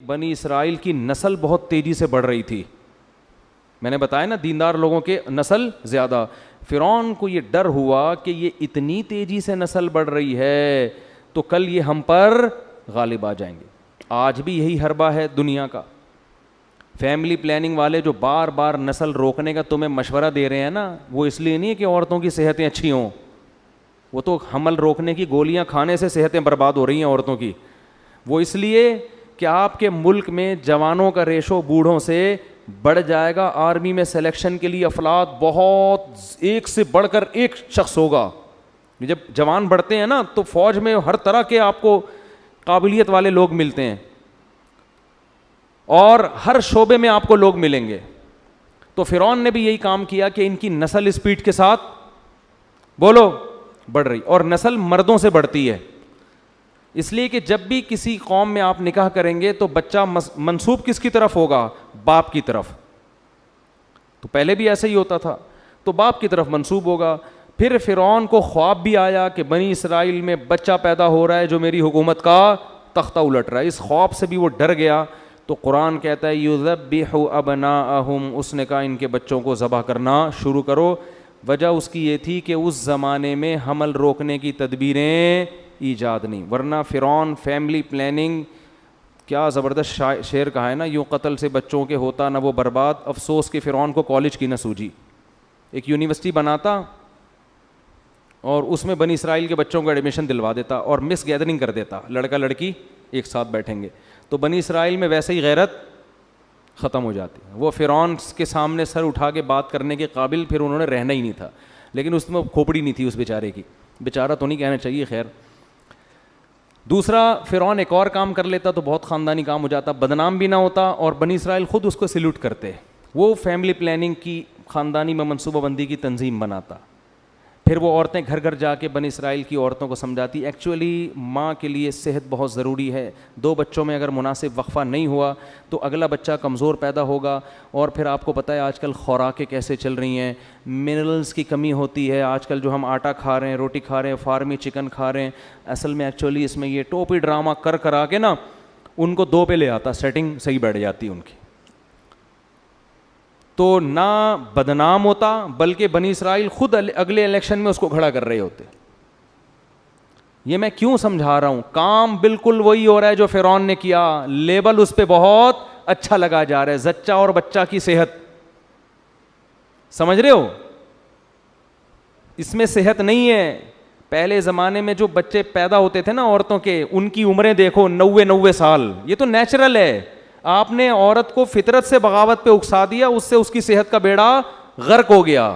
بنی اسرائیل کی نسل بہت تیزی سے بڑھ رہی تھی. میں نے بتایا نا دیندار لوگوں کے نسل زیادہ. فرعون کو یہ ڈر ہوا کہ یہ اتنی تیزی سے نسل بڑھ رہی ہے تو کل یہ ہم پر غالب آ جائیں گے. آج بھی یہی حربہ ہے دنیا کا. فیملی پلاننگ والے جو بار بار نسل روکنے کا تمہیں مشورہ دے رہے ہیں نا, وہ اس لیے نہیں ہے کہ عورتوں کی صحتیں اچھی ہوں, وہ تو حمل روکنے کی گولیاں کھانے سے صحتیں برباد ہو رہی ہیں عورتوں کی. وہ اس لیے کہ آپ کے ملک میں جوانوں کا ریشو بوڑھوں سے بڑھ جائے گا. آرمی میں سلیکشن کے لیے افراد بہت ایک سے بڑھ کر ایک شخص ہوگا. جب جوان بڑھتے ہیں نا تو فوج میں ہر طرح کے آپ کو قابلیت والے لوگ ملتے ہیں اور ہر شعبے میں آپ کو لوگ ملیں گے. تو فرعون نے بھی یہی کام کیا کہ ان کی نسل اسپیڈ کے ساتھ بولو بڑھ رہی, اور نسل مردوں سے بڑھتی ہے. اس لیے کہ جب بھی کسی قوم میں آپ نکاح کریں گے تو بچہ منسوب کس کی طرف ہوگا؟ باپ کی طرف. تو پہلے بھی ایسا ہی ہوتا تھا, تو باپ کی طرف منسوب ہوگا. پھر فرعون کو خواب بھی آیا کہ بنی اسرائیل میں بچہ پیدا ہو رہا ہے جو میری حکومت کا تختہ الٹ رہا ہے. اس خواب سے بھی وہ ڈر گیا. تو قرآن کہتا ہے یذبح ابناءہم, اس نے کہا ان کے بچوں کو ذبح کرنا شروع کرو. وجہ اس کی یہ تھی کہ اس زمانے میں حمل روکنے کی تدبیریں ایجاد نہیں, ورنہ فرعون فیملی پلاننگ کیا زبردست شعر کہا ہے نا, یوں قتل سے بچوں کے ہوتا نہ وہ برباد. افسوس کہ فرعون کو کالج کی نہ سوجی. ایک یونیورسٹی بناتا اور اس میں بنی اسرائیل کے بچوں کو ایڈمیشن دلوا دیتا اور مس گیدرنگ کر دیتا, لڑکا لڑکی ایک ساتھ بیٹھیں گے. تو بنی اسرائیل میں ویسے ہی غیرت ختم ہو جاتی. وہ فرعون کے سامنے سر اٹھا کے بات کرنے کے قابل پھر انہوں نے رہنا ہی نہیں تھا. لیکن اس میں کھوپڑی نہیں تھی اس بیچارے کی, بیچارہ تو نہیں کہنا چاہیے. خیر, دوسرا فرعون ایک اور کام کر لیتا تو بہت خاندانی کام ہو جاتا, بدنام بھی نہ ہوتا اور بنی اسرائیل خود اس کو سیلوٹ کرتے. وہ فیملی پلاننگ کی خاندانی میں منصوبہ بندی کی تنظیم بناتا. پھر وہ عورتیں گھر گھر جا کے بنی اسرائیل کی عورتوں کو سمجھاتی ایکچولی ماں کے لیے صحت بہت ضروری ہے. 2 بچوں میں اگر مناسب وقفہ نہیں ہوا تو اگلا بچہ کمزور پیدا ہوگا. اور پھر آپ کو پتہ ہے آج کل خوراکیں کیسے چل رہی ہیں, منرلز کی کمی ہوتی ہے. آج کل جو ہم آٹا کھا رہے ہیں, روٹی کھا رہے ہیں, فارمی چکن کھا رہے ہیں, اصل میں ایکچولی اس میں یہ ٹوپی ڈرامہ کرا کے نا ان کو 2 پہ لے آتا, سیٹنگ صحیح بیٹھ جاتی ان کی. تو نہ بدنام ہوتا بلکہ بنی اسرائیل خود اگلے الیکشن میں اس کو کھڑا کر رہے ہوتے. یہ میں کیوں سمجھا رہا ہوں, کام بالکل وہی ہو رہا ہے جو فرعون نے کیا, لیبل اس پہ بہت اچھا لگا جا رہا ہے. زچہ اور بچہ کی صحت, سمجھ رہے ہو, اس میں صحت نہیں ہے. پہلے زمانے میں جو بچے پیدا ہوتے تھے نا عورتوں کے, ان کی عمریں دیکھو 90 سال. یہ تو نیچرل ہے. آپ نے عورت کو فطرت سے بغاوت پہ اکسا دیا, اس سے اس کی صحت کا بیڑا غرق ہو گیا.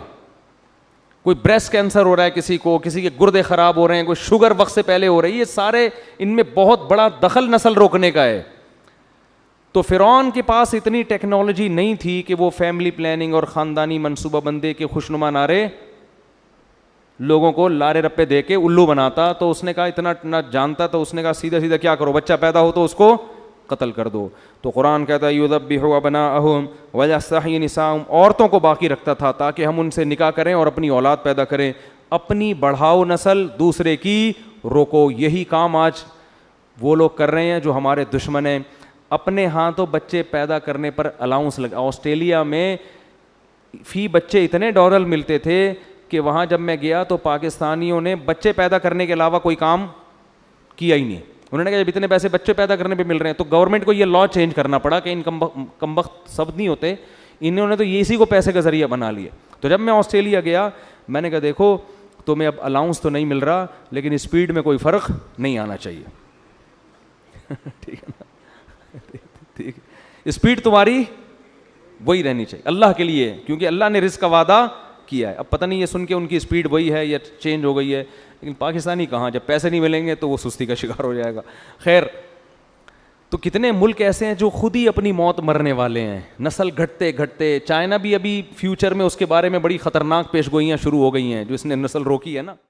کوئی بریسٹ کینسر ہو رہا ہے کسی کو, کسی کے گردے خراب ہو رہے ہیں, کوئی شوگر وقت سے پہلے ہو رہی ہے. یہ سارے ان میں بہت بڑا دخل نسل روکنے کا ہے. تو فرعون کے پاس اتنی ٹیکنالوجی نہیں تھی کہ وہ فیملی پلاننگ اور خاندانی منصوبہ بندی کے خوشنما نعرے لوگوں کو لارے رپے دے کے الو بناتا. تو اس نے کہا اتنا نہ جانتا, تو اس نے کہا سیدھا سیدھا کیا کرو, بچہ پیدا ہو تو اس کو قتل کر دو. تو قرآن کہتا ہے یذبح ابناءہم ویستحیی نساءہم, عورتوں کو باقی رکھتا تھا تاکہ ہم ان سے نکاح کریں اور اپنی اولاد پیدا کریں. اپنی بڑھاؤ نسل, دوسرے کی روکو. یہی کام آج وہ لوگ کر رہے ہیں جو ہمارے دشمن ہیں. اپنے ہاتھوں بچے پیدا کرنے پر الاؤنس لگا. آسٹریلیا میں فی بچے اتنے ڈالر ملتے تھے کہ وہاں جب میں گیا تو پاکستانیوں نے بچے پیدا کرنے کے علاوہ کوئی کام کیا ہی نہیں. انہوں نے کہا جب اتنے پیسے بچے پیدا کرنے پہ مل رہے ہیں تو گورنمنٹ کو یہ لا چینج کرنا پڑا کہ ان کمبخت سب نہیں ہوتے, انہوں نے تو اسی کو پیسے کا ذریعہ بنا لیا. تو جب میں آسٹریلیا گیا میں نے کہا دیکھو تمہیں اب الاؤنس تو نہیں مل رہا لیکن اسپیڈ میں کوئی فرق نہیں آنا چاہیے. ٹھیک ہے نا, ٹھیک, اسپیڈ تمہاری وہی رہنی چاہیے اللہ کے لیے, کیونکہ اللہ نے رزق کا وعدہ کیا ہے. اب پتہ نہیں یہ سن کے ان کی اسپیڈ وہی ہے یا چینج ہو گئی ہے, لیکن پاکستانی کہاں, جب پیسے نہیں ملیں گے تو وہ سستی کا شکار ہو جائے گا. خیر, تو کتنے ملک ایسے ہیں جو خود ہی اپنی موت مرنے والے ہیں, نسل گھٹتے گھٹتے. چائنا بھی ابھی فیوچر میں اس کے بارے میں بڑی خطرناک پیش گوئیاں شروع ہو گئی ہیں جو اس نے نسل روکی ہے نا.